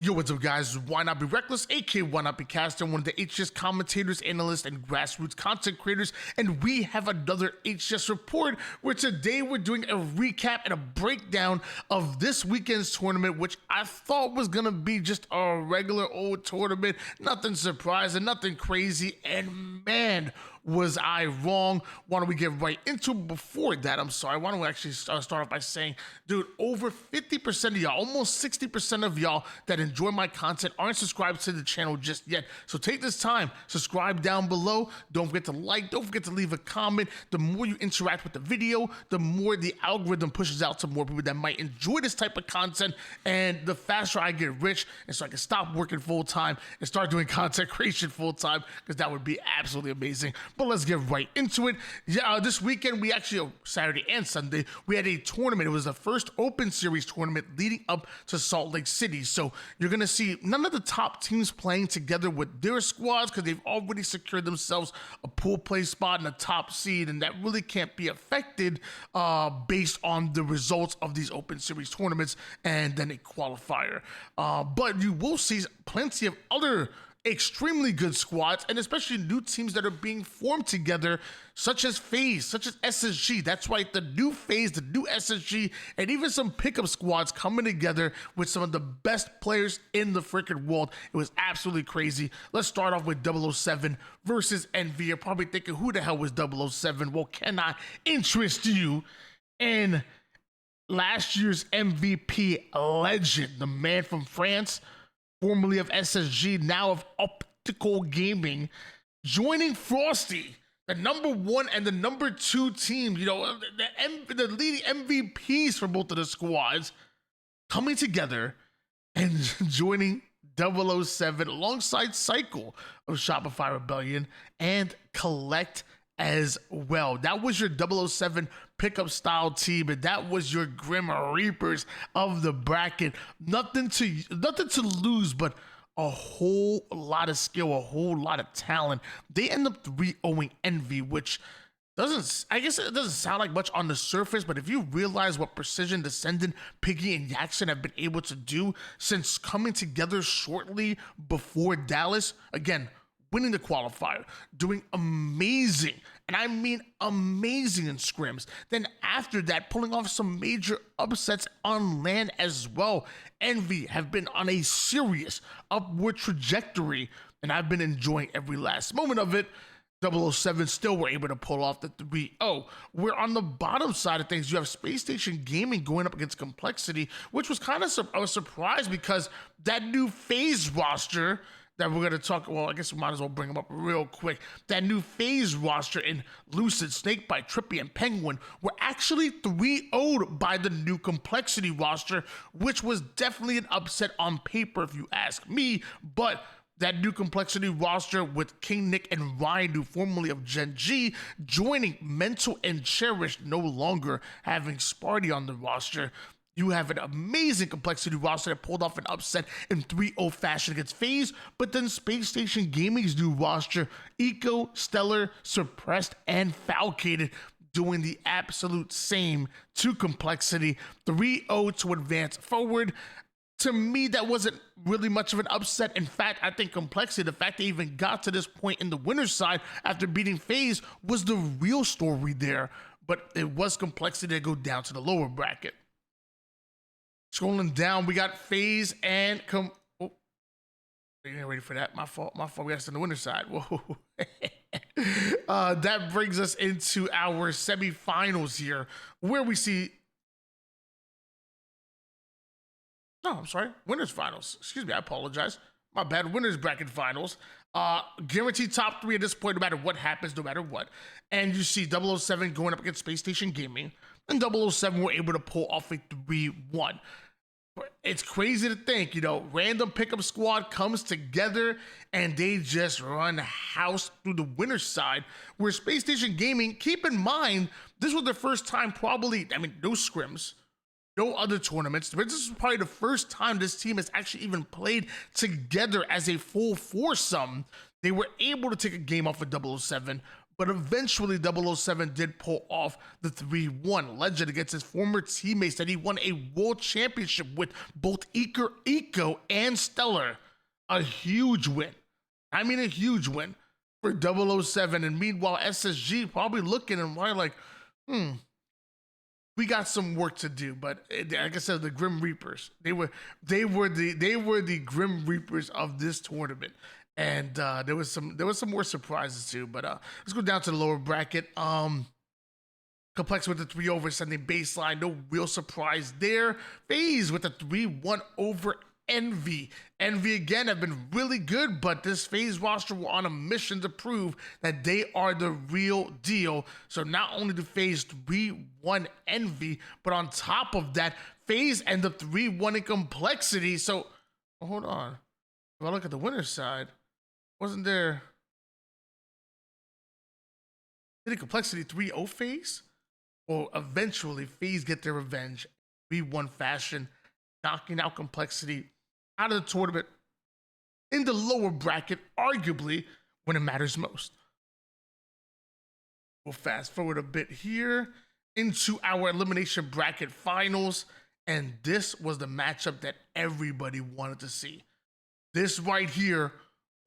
Yo, what's up, guys? Why Not Be Reckless, aka Why Not Be Caster, one of the HCS commentators, analysts, and grassroots content creators, and we have another HCS report where today we're doing a recap and a breakdown of this weekend's tournament, which I thought was gonna be just a regular old tournament, nothing surprising, nothing crazy, and man, was I wrong. Why don't we get right into it? Before that, I'm sorry, why don't we actually start off by saying, dude, over 50% of y'all, almost 60% of y'all that enjoy my content aren't subscribed to the channel just yet. So take this time, subscribe down below. Don't forget to like, don't forget to leave a comment. The more you interact with the video, the more the algorithm pushes out to more people that might enjoy this type of content, and the faster I get rich, and so I can stop working full time and start doing content creation full time, because that would be absolutely amazing. But let's get right into it. Yeah, this weekend, we actually, Saturday and Sunday, we had a tournament. It was the first Open Series tournament leading up to Salt Lake City. So you're going to see none of the top teams playing together with their squads, because they've already secured themselves a pool play spot and a top seed, and that really can't be affected based on the results of these Open Series tournaments and then a qualifier. But you will see plenty of other extremely good squads, and especially new teams that are being formed together, such as Faze, such as SSG. That's right, the new Faze, the new SSG, and even some pickup squads coming together with some of the best players in the freaking world. It was absolutely crazy. Let's start off with 007 versus Envy. You're probably thinking, who the hell was 007? Well, can I interest you in last year's MVP legend, the man from France, formerly of SSG, now of Optical Gaming, joining Frosty, the #1 and the #2 team, you know, the leading MVPs for both of the squads, coming together and joining 007 alongside Cycle of Shopify Rebellion and Collect as well. That was your 007 pickup style team, and that was your Grim Reapers of the bracket. Nothing to lose, but a whole lot of skill, a whole lot of talent. They end up 3-0ing Envy, which I guess it doesn't sound like much on the surface, but if you realize what Precision, Descendant, Piggy, and Jackson have been able to do since coming together shortly before Dallas, again, winning the qualifier, doing amazing, and I mean amazing in scrims. Then after that, pulling off some major upsets on land as well. Envy have been on a serious upward trajectory, and I've been enjoying every last moment of it. 007 still were able to pull off the 3-0. We're on the bottom side of things. You have Space Station Gaming going up against Complexity, which was kind of a surprise, because that new Faze roster that we're going to talk, well, I guess we might as well bring them up real quick. That new Faze roster in Lucid, Snakebite, Trippy, and Penguin were actually 3-0'd by the new Complexity roster, which was definitely an upset on paper, if you ask me. But that new Complexity roster with King Nick and Ryan, formerly of Gen G, joining Mental and Cherished, no longer having Sparty on the roster. You have an amazing Complexity roster that pulled off an upset in 3-0 fashion against Faze, but then Space Station Gaming's new roster, Eco, Stellar, Suppressed, and Falcated, doing the absolute same to Complexity, 3-0 to advance forward. To me, that wasn't really much of an upset. In fact, I think Complexity, the fact they even got to this point in the winner's side after beating Faze, was the real story there, but it was Complexity to go down to the lower bracket. Scrolling down, we got Faze and oh, you ain't ready for that. My fault. We got to the winner's side. Whoa. That brings us into our semifinals here, where we see. No, I'm sorry. Winners finals. Excuse me. I apologize. My bad. Winners bracket finals. Guaranteed top 3 at this point, no matter what happens, no matter what. And you see 007 going up against Space Station Gaming, and 007 were able to pull off a 3-1. It's crazy to think, you know, random pickup squad comes together and they just run house through the winner's side, where Space Station Gaming, keep in mind, this was the first time probably, I mean, no scrims, no other tournaments, but this is probably the first time this team has actually even played together as a full foursome. They were able to take a game off of 007, but eventually 007 did pull off the 3-1. Legend against his former teammates that he won a world championship with both Eco and Stellar. A huge win. I mean, a huge win for 007. And meanwhile, SSG probably looking and probably like, we got some work to do. But like I said, the Grim Reapers, they were the Grim Reapers of this tournament. And there was some more surprises too. But let's go down to the lower bracket. Complex with the 3-0 sending baseline, no real surprise there. Faze with the 3-1 over Envy. Envy again have been really good, but this Faze roster were on a mission to prove that they are the real deal. So not only did Faze 3-1 Envy, but on top of that, Faze end up 3-1 in complexity. So hold on. If I look at the winner's side, wasn't there? Did the complexity 3-0 Faze? Well, eventually Faze get their revenge, 3-1 fashion, knocking out complexity out of the tournament in the lower bracket, arguably when it matters most. We'll fast forward a bit here into our elimination bracket finals, and this was the matchup that everybody wanted to see. This right here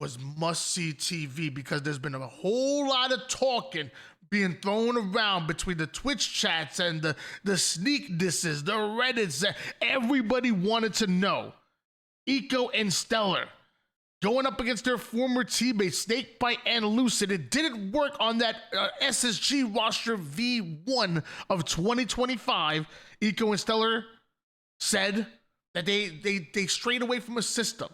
was must-see TV because there's been a whole lot of talking being thrown around between the Twitch chats and the sneak disses, the Reddits. Everybody wanted to know. Eco and Stellar going up against their former teammates, Snakebite and Lucid. It didn't work on that SSG roster V1 of 2025. Eco and Stellar said that they strayed away from a system.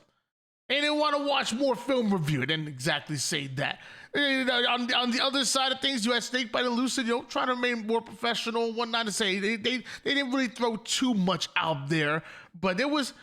They didn't want to watch more film review. It didn't exactly say that. On the other side of things, you had Snakebite and Lucid, trying to remain more professional and whatnot to say. They didn't really throw too much out there, but there was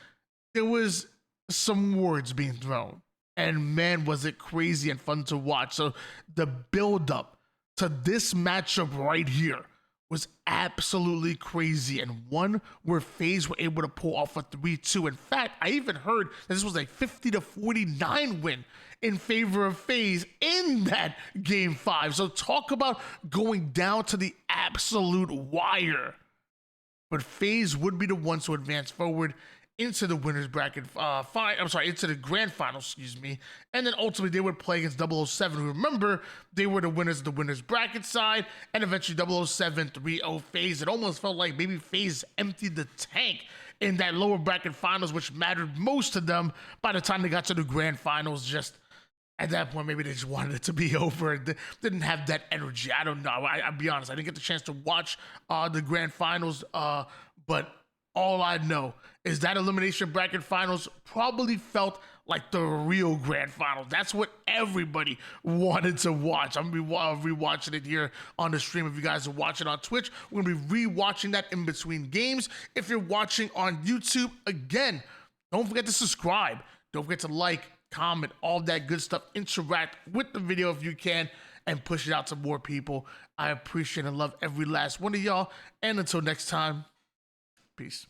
some words being thrown. And man, was it crazy and fun to watch. So the build-up to this matchup right here was absolutely crazy, and one where Faze were able to pull off a 3-2. In fact, I even heard that this was a 50-49 win in favor of Faze in that game 5. So talk about going down to the absolute wire. But Faze would be the ones to advance forward into the winners bracket, into the grand final, and then ultimately they would play against 007, who, remember, they were the winners of the winners bracket side, and eventually 007 3-0 Faze. It almost felt like maybe Faze emptied the tank in that lower bracket finals, which mattered most to them. By the time they got to the grand finals, just at that point, maybe they just wanted it to be over. They didn't have that energy. I don't know. I'll be honest. I didn't get the chance to watch the grand finals, but all I know is that elimination bracket finals probably felt like the real grand finals. That's what everybody wanted to watch. I'm going to be rewatching it here on the stream. If you guys are watching on Twitch, we're going to be rewatching that in between games. If you're watching on YouTube, again, don't forget to subscribe. Don't forget to like, comment, all that good stuff. Interact with the video if you can and push it out to more people. I appreciate and love every last one of y'all. And until next time, peace.